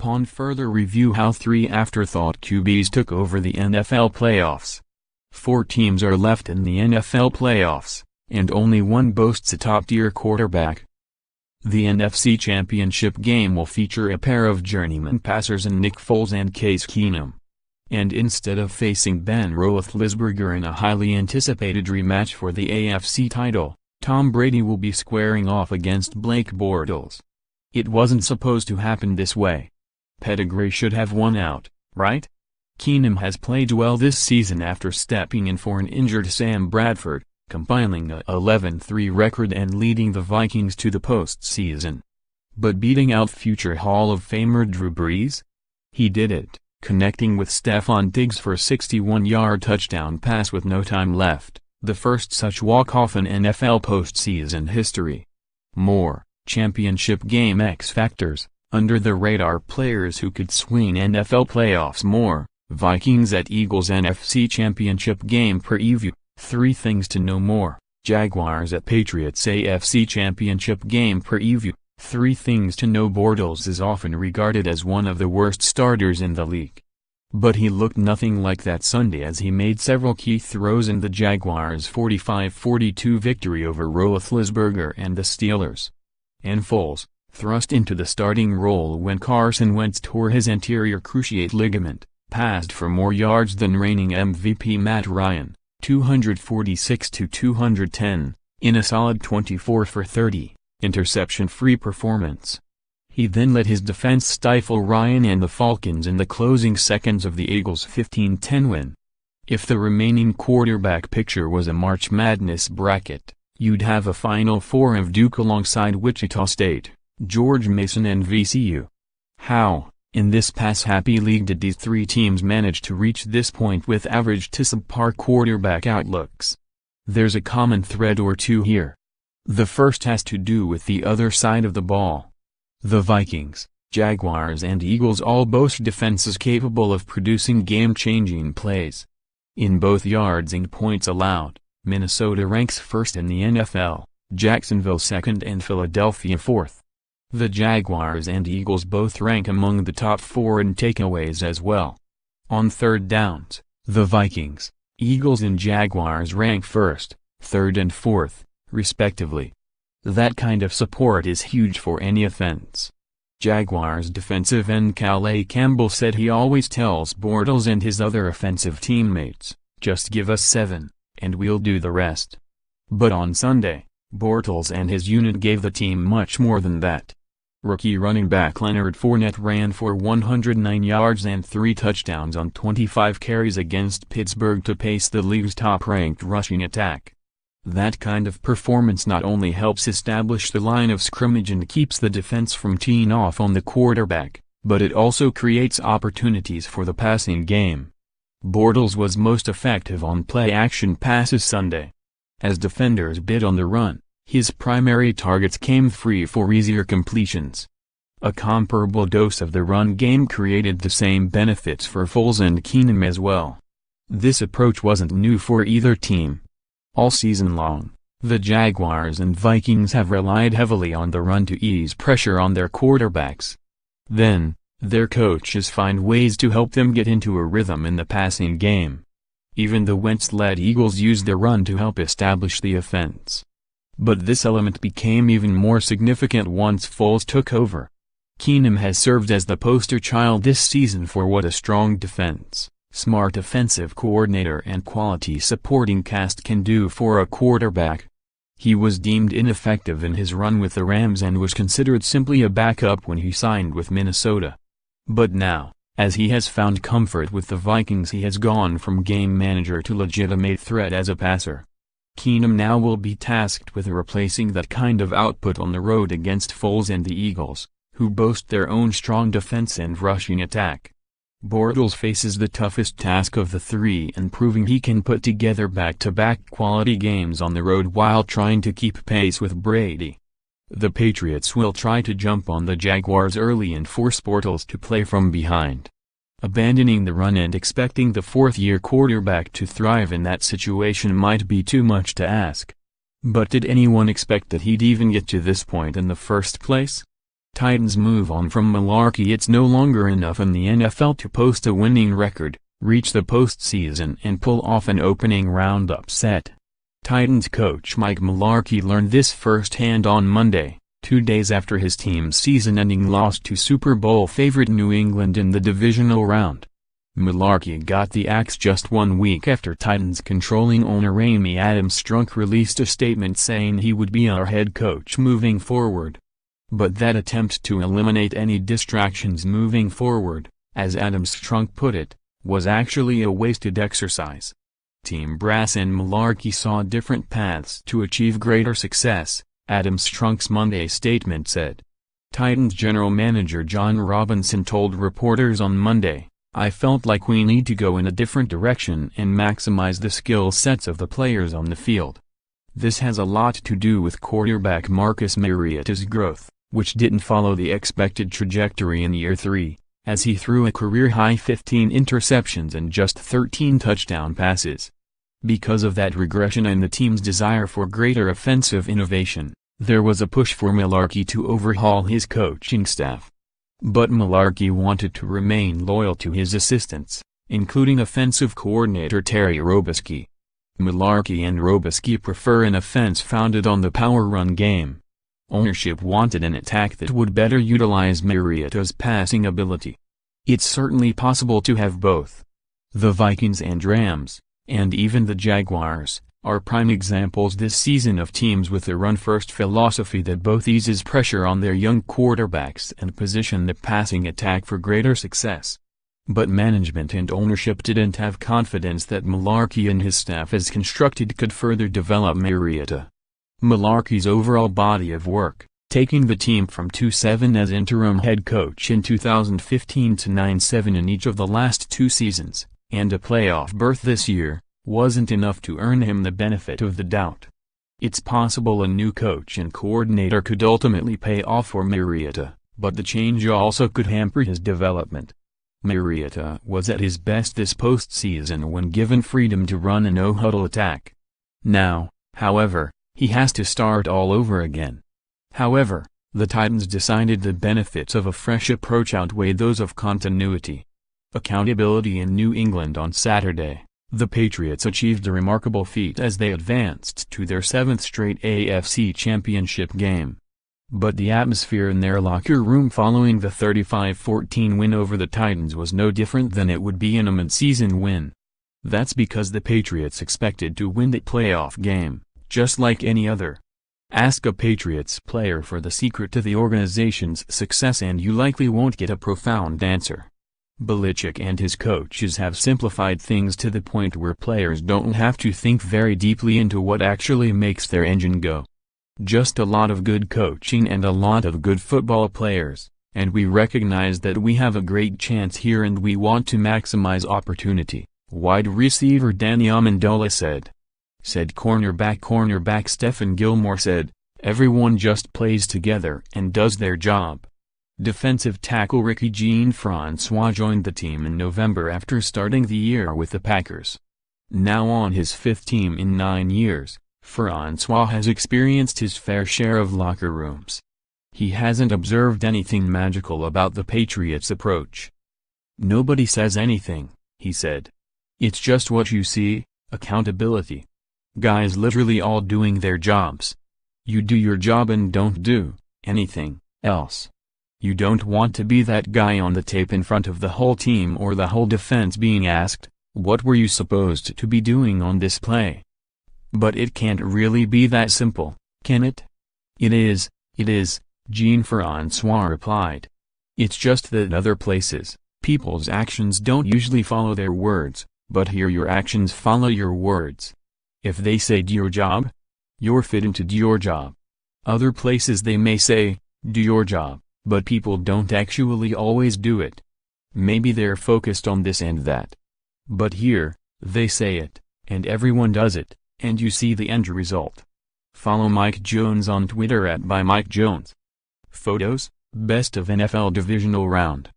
upon further review how 3 afterthought QBs took over the NFL playoffs. 4 teams are left in the NFL playoffs, and only one boasts a top-tier quarterback. The NFC Championship Game will feature a pair of journeyman passers in Nick Foles and Case Keenum. And instead of facing Ben Roethlisberger in a highly anticipated rematch for the AFC title, Tom Brady will be squaring off against Blake Bortles. It wasn't supposed to happen this way. Pedigree should have won out, right? Keenum has played well this season after stepping in for an injured Sam Bradford, compiling a 11-3 record and leading the Vikings to the postseason. But beating out future Hall of Famer Drew Brees? He did it, connecting with Stefon Diggs for a 61-yard touchdown pass with no time left, the first such walk-off in NFL postseason history. More, championship game X factors, under-the-radar players who could swing NFL playoffs. More, Vikings at Eagles NFC Championship Game preview. 3 things to know. More, Jaguars at Patriots AFC Championship Game preview. 3 things to know. Bortles is often regarded as one of the worst starters in the league. But he looked nothing like that Sunday as he made several key throws in the Jaguars' 45-42 victory over Roethlisberger and the Steelers. And Foles, thrust into the starting role when Carson Wentz tore his anterior cruciate ligament, passed for more yards than reigning MVP Matt Ryan, 246-210, in a solid 24-for-30, interception-free performance. He then let his defense stifle Ryan and the Falcons in the closing seconds of the Eagles' 15-10 win. If the remaining quarterback picture was a March Madness bracket, you'd have a Final Four of Duke alongside Wichita State, George Mason and VCU. How, in this pass-happy league, did these 3 teams manage to reach this point with average to subpar quarterback outlooks? There's a common thread or two here. The first has to do with the other side of the ball. The Vikings, Jaguars and Eagles all boast defenses capable of producing game-changing plays. In both yards and points allowed, Minnesota ranks first in the NFL, Jacksonville second and Philadelphia fourth. The Jaguars and Eagles both rank among the top 4 in takeaways as well. On third downs, the Vikings, Eagles and Jaguars rank first, third and fourth, respectively. That kind of support is huge for any offense. Jaguars defensive end Calais Campbell said he always tells Bortles and his other offensive teammates, "Just give us 7, and we'll do the rest." But on Sunday, Bortles and his unit gave the team much more than that. Rookie running back Leonard Fournette ran for 109 yards and 3 touchdowns on 25 carries against Pittsburgh to pace the league's top-ranked rushing attack. That kind of performance not only helps establish the line of scrimmage and keeps the defense from teeing off on the quarterback, but it also creates opportunities for the passing game. Bortles was most effective on play-action passes Sunday. As defenders bid on the run, his primary targets came free for easier completions. A comparable dose of the run game created the same benefits for Foles and Keenum as well. This approach wasn't new for either team. All season long, the Jaguars and Vikings have relied heavily on the run to ease pressure on their quarterbacks. Then, their coaches find ways to help them get into a rhythm in the passing game. Even the Wentz-led Eagles used the run to help establish the offense. But this element became even more significant once Foles took over. Keenum has served as the poster child this season for what a strong defense, smart offensive coordinator and quality supporting cast can do for a quarterback. He was deemed ineffective in his run with the Rams and was considered simply a backup when he signed with Minnesota. But now, as he has found comfort with the Vikings, he has gone from game manager to legitimate threat as a passer. Keenum now will be tasked with replacing that kind of output on the road against Foles and the Eagles, who boast their own strong defense and rushing attack. Bortles faces the toughest task of the 3 in proving he can put together back-to-back quality games on the road while trying to keep pace with Brady. The Patriots will try to jump on the Jaguars early and force Bortles to play from behind. Abandoning the run and expecting the 4th-year quarterback to thrive in that situation might be too much to ask. But did anyone expect that he'd even get to this point in the first place? Titans move on from malarkey. It's no longer enough in the NFL to post a winning record, reach the postseason and pull off an opening round upset. Titans coach Mike Mularkey learned this firsthand on Monday, 2 days after his team's season-ending loss to Super Bowl favorite New England in the divisional round. Mularkey got the axe just 1 week after Titans controlling owner Amy Adams Strunk released a statement saying he would be our head coach moving forward. But that attempt to eliminate any distractions moving forward, as Adams Strunk put it, was actually a wasted exercise. Team brass and Mularkey saw different paths to achieve greater success, Adams Strunk's Monday statement said. Titans general manager John Robinson told reporters on Monday, "I felt like we need to go in a different direction and maximize the skill sets of the players on the field. This has a lot to do with quarterback Marcus Mariota's growth, which didn't follow the expected trajectory in year 3, as he threw a career-high 15 interceptions and just 13 touchdown passes. Because of that regression and the team's desire for greater offensive innovation, there was a push for Mularkey to overhaul his coaching staff. But Mularkey wanted to remain loyal to his assistants, including offensive coordinator Terry Robiskie. Mularkey and Robiskie prefer an offense founded on the power run game. Ownership wanted an attack that would better utilize Mariota's passing ability. It's certainly possible to have both. The Vikings and Rams, and even the Jaguars, are prime examples this season of teams with a run-first philosophy that both eases pressure on their young quarterbacks and position the passing attack for greater success. But management and ownership didn't have confidence that Mularkey and his staff as constructed could further develop Mariota. Mularkey's overall body of work, taking the team from 2-7 as interim head coach in 2015 to 9-7 in each of the last 2 seasons, and a playoff berth this year, wasn't enough to earn him the benefit of the doubt. It's possible a new coach and coordinator could ultimately pay off for Mariota, but the change also could hamper his development. Mariota was at his best this postseason when given freedom to run a no-huddle attack. Now, however, he has to start all over again. However, the Titans decided the benefits of a fresh approach outweighed those of continuity. Accountability in New England on Saturday, the Patriots achieved a remarkable feat as they advanced to their 7th straight AFC Championship game. But the atmosphere in their locker room following the 35-14 win over the Titans was no different than it would be in a mid-season win. That's because the Patriots expected to win the playoff game, just like any other. Ask a Patriots player for the secret to the organization's success and you likely won't get a profound answer. Belichick and his coaches have simplified things to the point where players don't have to think very deeply into what actually makes their engine go. Just a lot of good coaching and a lot of good football players, and we recognize that we have a great chance here and we want to maximize opportunity, wide receiver Danny Amendola said. Cornerback Stephon Gilmore said, "Everyone just plays together and does their job." Defensive tackle Ricky Jean-Francois joined the team in November after starting the year with the Packers. Now on his 5th team in 9 years, Francois has experienced his fair share of locker rooms. He hasn't observed anything magical about the Patriots' approach. "Nobody says anything," he said. "It's just what you see, accountability. Guys literally all doing their jobs. You do your job and don't do anything else. You don't want to be that guy on the tape in front of the whole team or the whole defense being asked, 'What were you supposed to be doing on this play?' But it can't really be that simple, can it?" It is, Jean-Francois replied. "It's just that other places, people's actions don't usually follow their words, but here your actions follow your words. If they say do your job, you're fit into do your job. Other places they may say, do your job, but people don't actually always do it. Maybe they're focused on this and that. But here, they say it, and everyone does it, and you see the end result." Follow Mike Jones on Twitter @ByMikeJones. Photos, Best of NFL Divisional Round.